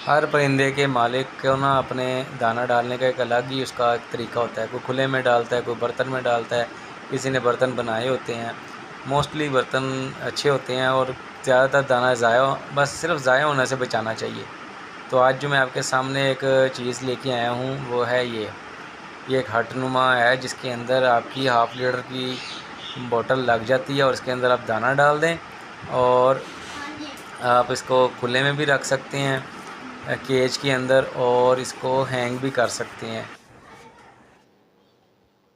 हर परिंदे के मालिक को ना अपने दाना डालने का एक अलग ही उसका एक तरीका होता है। कोई खुले में डालता है, कोई बर्तन में डालता है, किसी ने बर्तन बनाए होते हैं। मोस्टली बर्तन अच्छे होते हैं और ज़्यादातर दाना बस सिर्फ ज़ाया होने से बचाना चाहिए। तो आज जो मैं आपके सामने एक चीज़ लेके आया हूँ वो है ये एक हटनुमा है, जिसके अंदर आपकी हाफ़ लीटर की बोतल लग जाती है और इसके अंदर आप दाना डाल दें और आप इसको खुले में भी रख सकते हैं केज के अंदर, और इसको हैंग भी कर सकते हैं।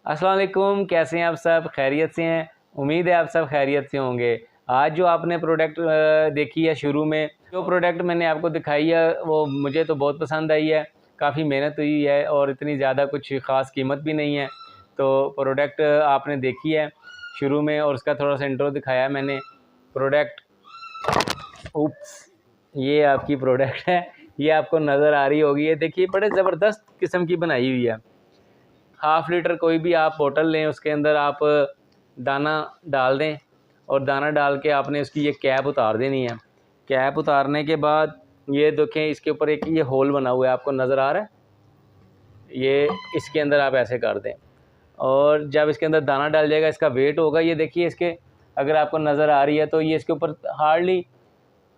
अस्सलाम वालेकुम, कैसे हैं आप सब? खैरियत से हैं? उम्मीद है आप सब खैरियत से होंगे। आज जो आपने प्रोडक्ट देखी है, शुरू में जो प्रोडक्ट मैंने आपको दिखाई है वो मुझे तो बहुत पसंद आई है। काफ़ी मेहनत हुई है और इतनी ज़्यादा कुछ ख़ास कीमत भी नहीं है। तो प्रोडक्ट आपने देखी है शुरू में और उसका थोड़ा सा इंट्रो दिखाया है मैंने। प्रोडक्ट ये आपकी प्रोडक्ट है, ये आपको नज़र आ रही होगी। ये देखिए बड़े ज़बरदस्त किस्म की बनाई हुई है। हाफ़ लीटर कोई भी आप बोतल लें, उसके अंदर आप दाना डाल दें और दाना डाल के आपने उसकी ये कैप उतार देनी है। कैप उतारने के बाद ये देखें, इसके ऊपर एक ये होल बना हुआ है, आपको नज़र आ रहा है? ये इसके अंदर आप ऐसे कर दें और जब इसके अंदर दाना डाल जाएगा, इसका वेट होगा, ये देखिए इसके, अगर आपको नज़र आ रही है तो ये इसके ऊपर हार्डली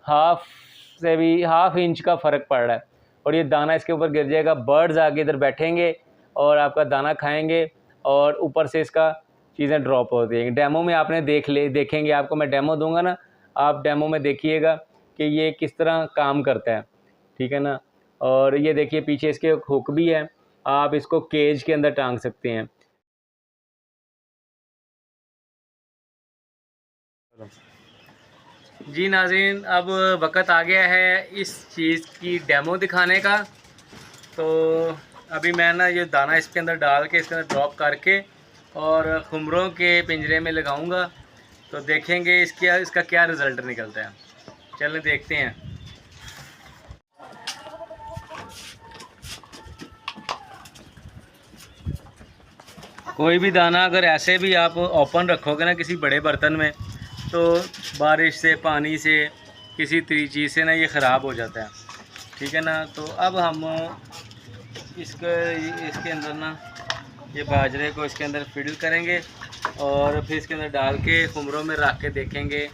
हाफ इंच का फ़र्क पड़ रहा है और ये दाना इसके ऊपर गिर जाएगा। बर्ड्स आके इधर बैठेंगे और आपका दाना खाएंगे और ऊपर से इसका चीज़ें ड्रॉप होती हैं। डेमो में आपने देखेंगे, आपको मैं डेमो दूंगा ना, आप डेमो में देखिएगा कि ये किस तरह काम करता है, ठीक है ना। और ये देखिए पीछे इसके हुक भी है, आप इसको केज के अंदर टांग सकते हैं। जी नाज़रीन, अब वक़्त आ गया है इस चीज़ की डेमो दिखाने का। तो अभी मैं ना ये दाना इसके अंदर डाल के इसके अंदर ड्रॉप करके और खुमरों के पिंजरे में लगाऊंगा, तो देखेंगे इसका क्या रिज़ल्ट निकलता है। चलें देखते हैं। कोई भी दाना अगर ऐसे भी आप ओपन रखोगे ना किसी बड़े बर्तन में, तो बारिश से, पानी से, किसी चीज़ से ना ये ख़राब हो जाता है, ठीक है ना। तो अब हम इसके अंदर ना ये बाजरे को इसके अंदर फिल करेंगे और फिर इसके अंदर डाल के खुमरों में रख के देखेंगे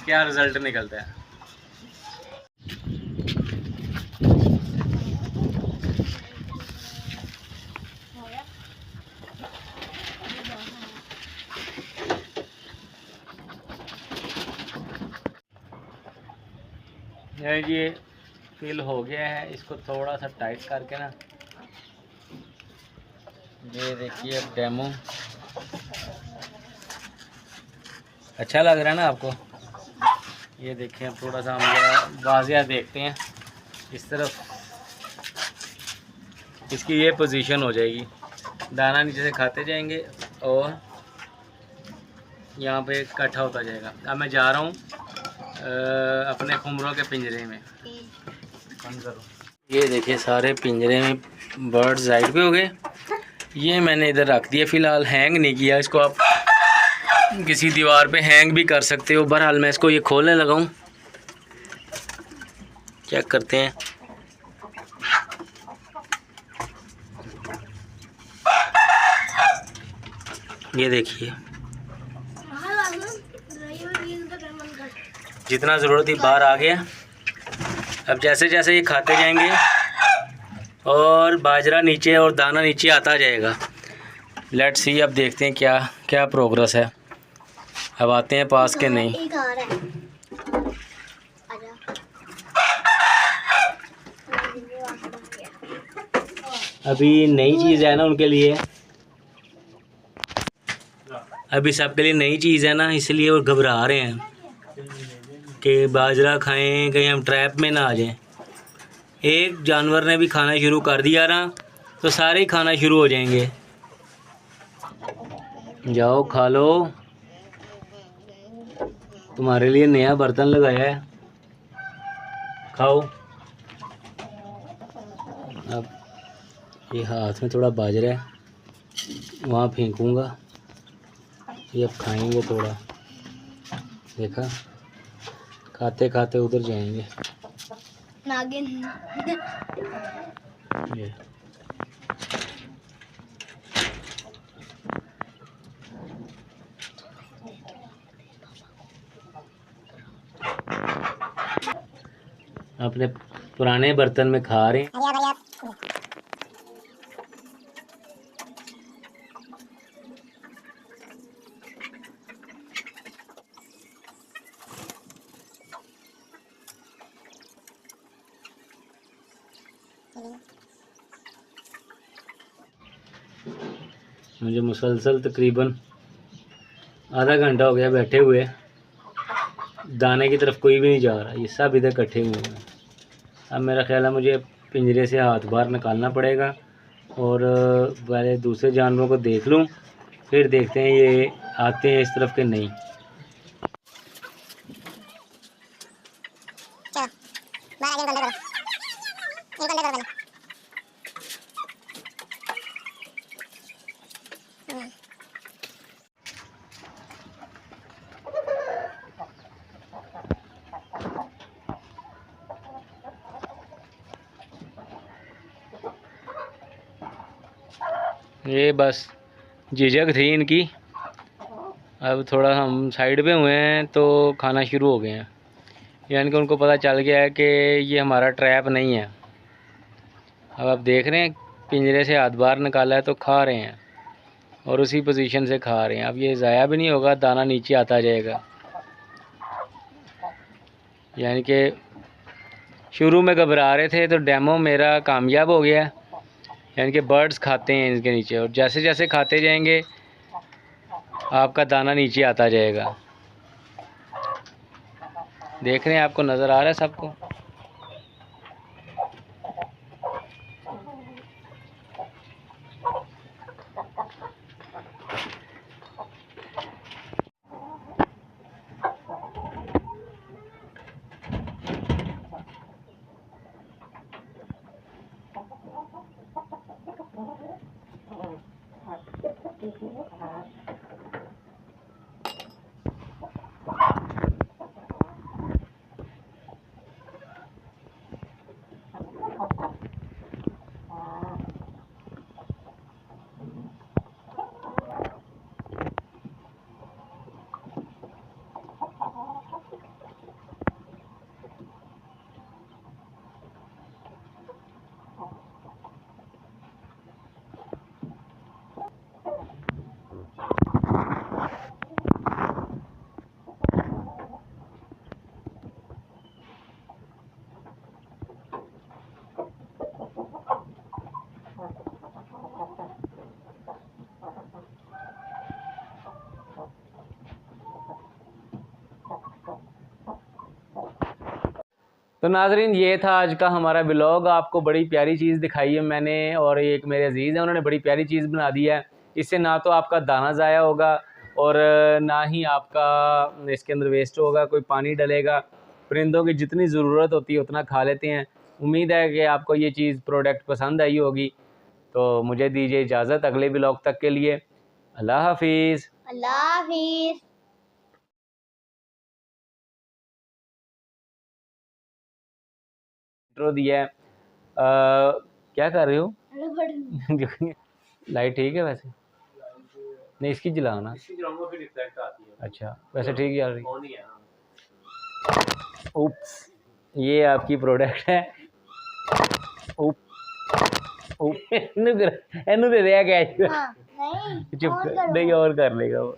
क्या रिज़ल्ट निकलता है। ये फिल हो गया है, इसको थोड़ा सा टाइट करके ना, ये देखिए अब डेमो अच्छा लग रहा है ना आपको? ये देखें, अब थोड़ा सा हम वाज़िया देखते हैं इस तरफ, इसकी ये पोजीशन हो जाएगी, दाना नीचे से खाते जाएंगे और यहाँ पे इकट्ठा होता जाएगा। अब मैं जा रहा हूँ अपने खुमरों के पिंजरे में। ये देखिए सारे पिंजरे में बर्ड साइड पे हो गए। ये मैंने इधर रख दिया, फ़िलहाल हैंग नहीं किया इसको। आप किसी दीवार पे हैंग भी कर सकते हो। बहरहाल मैं इसको ये खोलने लगा हूँ, चेक करते हैं। ये देखिए जितना ज़रूरत थी बाहर आ गया। अब जैसे जैसे ये खाते जाएंगे और बाजरा नीचे और दाना नीचे आता जाएगा। लेट्स सी, अब देखते हैं क्या क्या प्रोग्रेस है। अब आते हैं पास के नहीं। अभी नई चीज़ है ना उनके लिए, अभी सबके लिए नई चीज़ है ना, इसलिए वो घबरा रहे हैं कि बाजरा खाएं, कहीं हम ट्रैप में ना आ जाएं। एक जानवर ने भी खाना शुरू कर दिया ना, तो सारे ही खाना शुरू हो जाएंगे। जाओ खा लो, तुम्हारे लिए नया बर्तन लगाया है, खाओ। अब ये हाथ में थोड़ा बाजरा है, वहाँ फेंकूँगा, ये अब खाएंगे थोड़ा। देखा, खाते खाते उधर जाएंगे। नागिन। ये अपने पुराने बर्तन में खा रहे हैं। मुझे मुसलसल तकरीबन आधा घंटा हो गया बैठे हुए, दाने की तरफ कोई भी नहीं जा रहा, ये सब इधर इकट्ठे हुए हैं। अब मेरा ख्याल है मुझे पिंजरे से हाथ बाहर निकालना पड़ेगा और पहले दूसरे जानवरों को देख लूँ, फिर देखते हैं ये आते हैं इस तरफ के नहीं। ये बस झिझक थी इनकी, अब थोड़ा हम साइड पे हुए हैं तो खाना शुरू हो गए हैं, यानी कि उनको पता चल गया है कि ये हमारा ट्रैप नहीं है। अब आप देख रहे हैं पिंजरे से हाथ बाहर निकाला है तो खा रहे हैं और उसी पोजीशन से खा रहे हैं। अब ये ज़ाया भी नहीं होगा, दाना नीचे आता जाएगा। यानी कि शुरू में घबरा रहे थे तो डेमो मेरा कामयाब हो गया, यानी कि बर्ड्स खाते हैं इनके नीचे और जैसे जैसे खाते जाएंगे आपका दाना नीचे आता जाएगा। देख रहे हैं, आपको नज़र आ रहा है सबको। तो नाजरीन, ये था आज का हमारा ब्लॉग। आपको बड़ी प्यारी चीज़ दिखाई है मैंने, और एक मेरे अजीज़ हैं उन्होंने बड़ी प्यारी चीज़ बना दी है। इससे ना तो आपका दाना ज़ाया होगा और ना ही आपका इसके अंदर वेस्ट होगा, कोई पानी डलेगा। परिंदों की जितनी ज़रूरत होती है उतना खा लेते हैं। उम्मीद है कि आपको ये चीज़ प्रोडक्ट पसंद आई होगी। तो मुझे दीजिए इजाज़त अगले ब्लॉग तक के लिए। अल्लाह हाफिज़। अल्लाह हाफिज़। दिया है। क्या कर रहे हो? लाइट ठीक है वैसे? नहीं, इसकी जलाना, इसकी जलाऊंगा फिर रिफ्लेक्ट आती है। अच्छा, वैसे ठीक है रही। उप्स, ये आपकी प्रोडक्ट है। इनू दे दिया कैश। हाँ, नहीं चुप कर, नहीं और कर लेगा वो।